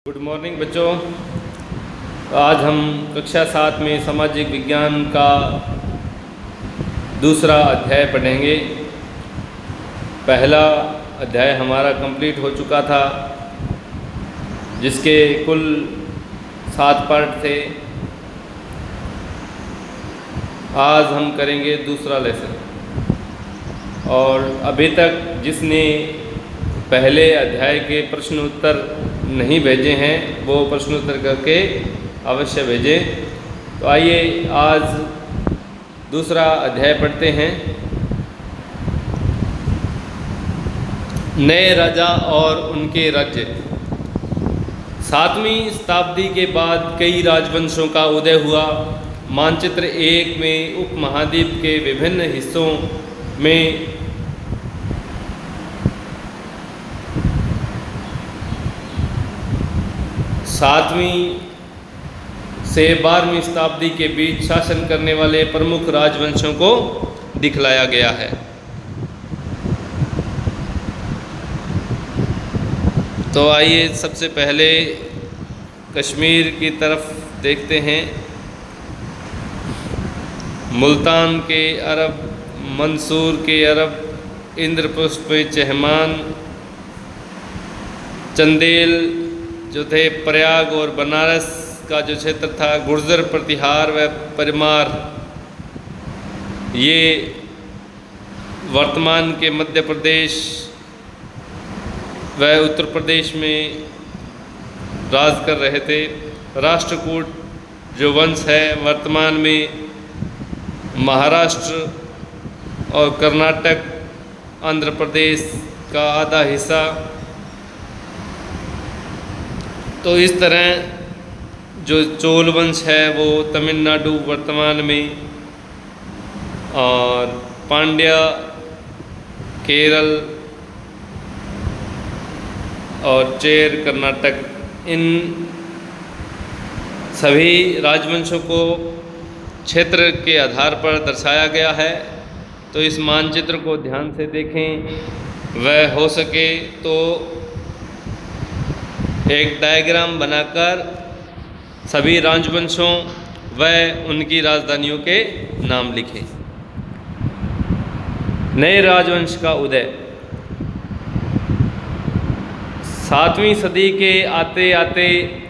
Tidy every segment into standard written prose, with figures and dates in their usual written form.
Good morning बच्चों। आज हम कक्षा 7 में सामाजिक विज्ञान का दूसरा अध्याय पढ़ेंगे। पहला अध्याय हमारा कंप्लीट हो चुका था, जिसके कुल 7 पार्ट थे। आज हम करेंगे दूसरा लेसन। और अभी तक जिसने पहले अध्याय के प्रश्न उत्तर नहीं भेजे हैं वो प्रश्न उत्तर करके अवश्य भेजें। तो आइए आज दूसरा अध्याय पढ़ते हैं। नए राजा और उनके राज्य। 7वीं शताब्दी के बाद कई राजवंशों का उदय हुआ। मानचित्र 1 में उपमहाद्वीप के विभिन्न हिस्सों में 7वीं से 12वीं शताब्दी के बीच शासन करने वाले प्रमुख राजवंशों को दिखलाया गया है। तो आइए सबसे पहले कश्मीर की तरफ देखते हैं। मुल्तान के अरब, मंसूर के अरब, इंद्रपुष्प चहमान, चंदेल जो थे, प्रयाग और बनारस का जो क्षेत्र था, गुर्जर, प्रतिहार व परमार, ये वर्तमान के मध्य प्रदेश व उत्तर प्रदेश में राज कर रहे थे। राष्ट्रकूट जो वंश है वर्तमान में महाराष्ट्र और कर्नाटक, आंध्र प्रदेश का आधा हिस्सा। तो इस तरह जो चोल वंश है वो तमिलनाडु वर्तमान में, और पांड्या केरल और चेर कर्नाटक, इन सभी राजवंशों को क्षेत्र के आधार पर दर्शाया गया है। तो इस मानचित्र को ध्यान से देखें, वह हो सके तो एक डायग्राम बनाकर सभी राजवंशों व उनकी राजधानियों के नाम लिखें। नए राजवंश का उदय। 7वीं सदी के आते आते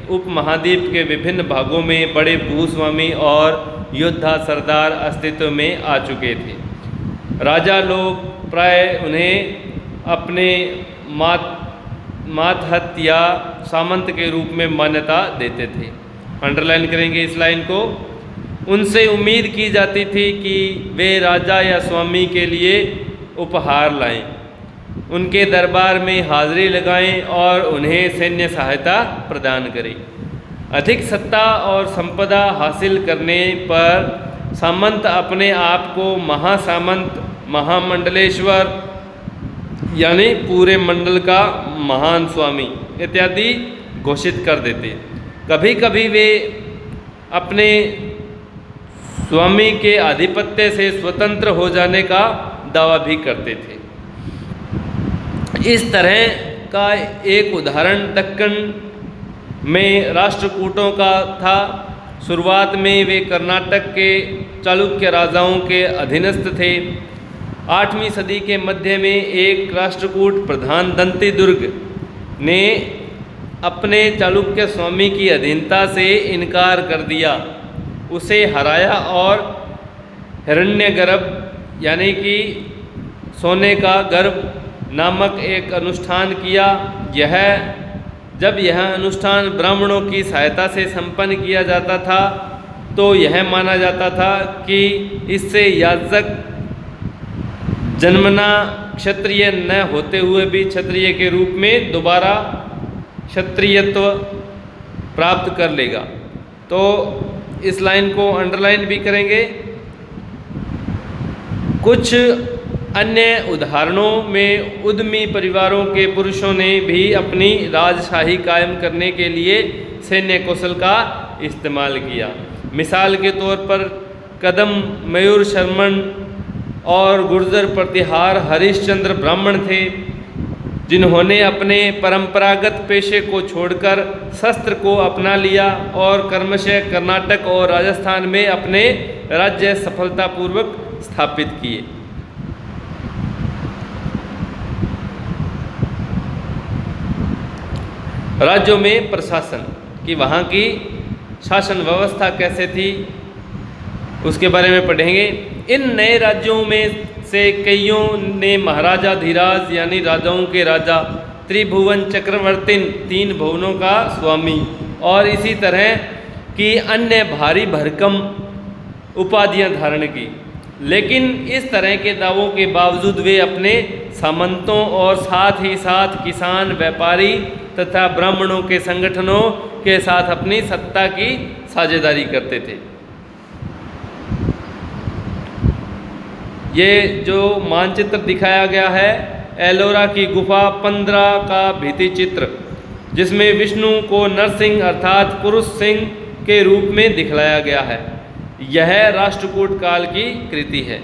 उपमहाद्वीप के विभिन्न भागों में बड़े भूस्वामी और योद्धा सरदार अस्तित्व में आ चुके थे। राजा लोग प्राय उन्हें अपने मातहत या सामंत के रूप में मान्यता देते थे। अंडरलाइन करेंगे इस लाइन को। उनसे उम्मीद की जाती थी कि वे राजा या स्वामी के लिए उपहार लाएं, उनके दरबार में हाजिरी लगाएं और उन्हें सैन्य सहायता प्रदान करें। अधिक सत्ता और संपदा हासिल करने पर सामंत अपने आप को महासामंत, महामंडलेश्वर यानी पूरे मंडल का महान स्वामी इत्यादि घोषित कर देते। कभी कभी वे अपने स्वामी के आधिपत्य से स्वतंत्र हो जाने का दावा भी करते थे। इस तरह का एक उदाहरण दक्कन में राष्ट्रकूटों का था। शुरुआत में वे कर्नाटक के चालुक्य राजाओं के अधीनस्थ थे। 8वीं सदी के मध्य में एक राष्ट्रकूट प्रधान दंतिदुर्ग ने अपने चालुक्य स्वामी की अधीनता से इनकार कर दिया, उसे हराया और हिरण्यगर्भ यानी कि सोने का गर्भ नामक एक अनुष्ठान किया। जब यह अनुष्ठान ब्राह्मणों की सहायता से संपन्न किया जाता था तो यह माना जाता था कि इससे याजक जन्मना क्षत्रिय न होते हुए भी क्षत्रिय के रूप में दोबारा क्षत्रियत्व प्राप्त कर लेगा। तो इस लाइन को अंडरलाइन भी करेंगे। कुछ अन्य उदाहरणों में उद्यमी परिवारों के पुरुषों ने भी अपनी राजशाही कायम करने के लिए सैन्य कौशल का इस्तेमाल किया। मिसाल के तौर पर कदम मयूर शर्मन और गुर्जर प्रतिहार हरिश्चंद्र ब्राह्मण थे। जिन्होंने अपने परंपरागत पेशे को छोड़कर शस्त्र को अपना लिया और क्रमशः कर्नाटक और राजस्थान में अपने राज्य सफलतापूर्वक स्थापित किए। राज्यों में प्रशासन कि वहाँ की शासन व्यवस्था कैसे थी उसके बारे में पढ़ेंगे। इन नए राज्यों में से कईयों ने महाराजा धीराज यानी राजाओं के राजा, त्रिभुवन चक्रवर्ती तीन भुवनों का स्वामी और इसी तरह की अन्य भारी भरकम उपाधियां धारण की। लेकिन इस तरह के दावों के बावजूद वे अपने सामंतों और साथ ही साथ किसान, व्यापारी तथा ब्राह्मणों के संगठनों के साथ अपनी सत्ता की साझेदारी करते थे। ये जो मानचित्र दिखाया गया है एलोरा की गुफा 15 का भित्ति चित्र, जिसमें विष्णु को नरसिंह अर्थात पुरुष सिंह के रूप में दिखलाया गया है, यह राष्ट्रकूट काल की कृति है।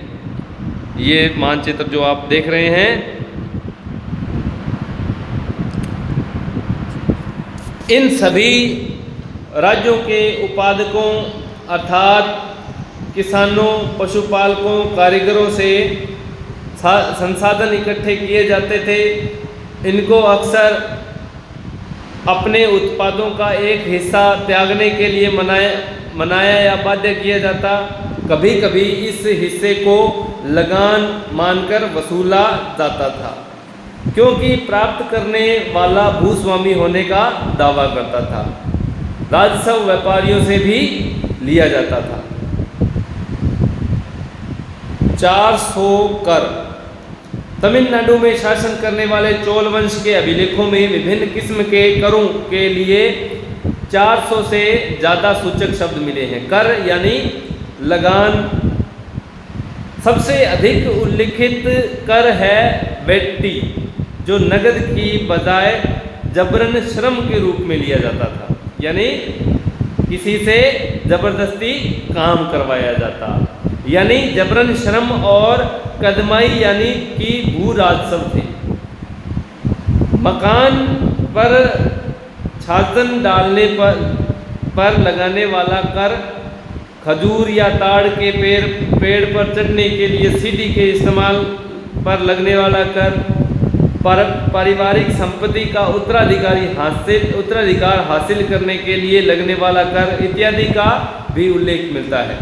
ये मानचित्र जो आप देख रहे हैं, इन सभी राज्यों के उत्पादकों अर्थात किसानों, पशुपालकों, कारीगरों से संसाधन इकट्ठे किए जाते थे। इनको अक्सर अपने उत्पादों का एक हिस्सा त्यागने के लिए मनाया या बाध्य किया जाता। कभी कभी इस हिस्से को लगान मानकर वसूला जाता था, क्योंकि प्राप्त करने वाला भूस्वामी होने का दावा करता था। राजस्व व्यापारियों से भी लिया जाता था। 400 कर। तमिलनाडु में शासन करने वाले चोल वंश के अभिलेखों में विभिन्न किस्म के करों के लिए 400 से ज़्यादा सूचक शब्द मिले हैं। कर यानी लगान। सबसे अधिक उल्लिखित कर है वेट्टी, जो नगद की बजाय जबरन श्रम के रूप में लिया जाता था, यानी किसी से जबरदस्ती काम करवाया जाता, यानी जबरन श्रम। और कदमाई यानी कि भू राजस्व थे। मकान पर छाजन डालने पर लगाने वाला कर, खजूर या ताड़ के पेड़ पर चढ़ने के लिए सीढ़ी के इस्तेमाल पर लगने वाला कर, पारिवारिक संपत्ति का उत्तराधिकार हासिल करने के लिए लगने वाला कर इत्यादि का भी उल्लेख मिलता है।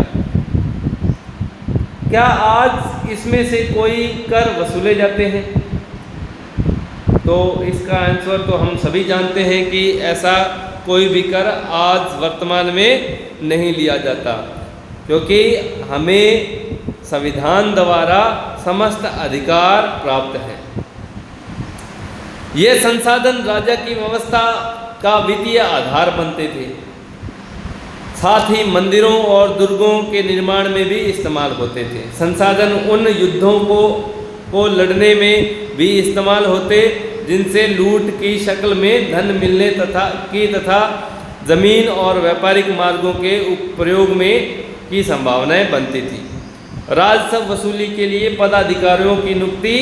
क्या आज इसमें से कोई कर वसूले जाते हैं? तो इसका आंसर तो हम सभी जानते हैं कि ऐसा कोई भी कर आज वर्तमान में नहीं लिया जाता, क्योंकि हमें संविधान द्वारा समस्त अधिकार प्राप्त है। ये संसाधन राजा की व्यवस्था का वित्तीय आधार बनते थे। साथ ही मंदिरों और दुर्गों के निर्माण में भी इस्तेमाल होते थे। संसाधन उन युद्धों को लड़ने में भी इस्तेमाल होते जिनसे लूट की शक्ल में धन मिलने तथा जमीन और व्यापारिक मार्गों के प्रयोग में की संभावनाएं बनती थी। राजस्व वसूली के लिए पदाधिकारियों की नियुक्ति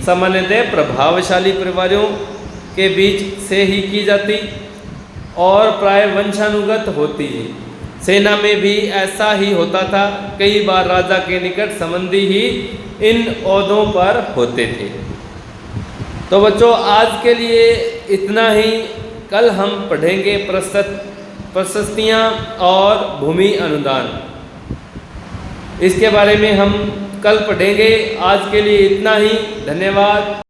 सामान्यतः प्रभावशाली परिवारों के बीच से ही की जाती और प्राय वंशानुगत होती है। सेना में भी ऐसा ही होता था। कई बार राजा के निकट संबंधी ही इन ओहदों पर होते थे। तो बच्चों, आज के लिए इतना ही। कल हम पढ़ेंगे प्रशस्तियाँ और भूमि अनुदान। इसके बारे में हम कल पढ़ेंगे। आज के लिए इतना ही। धन्यवाद।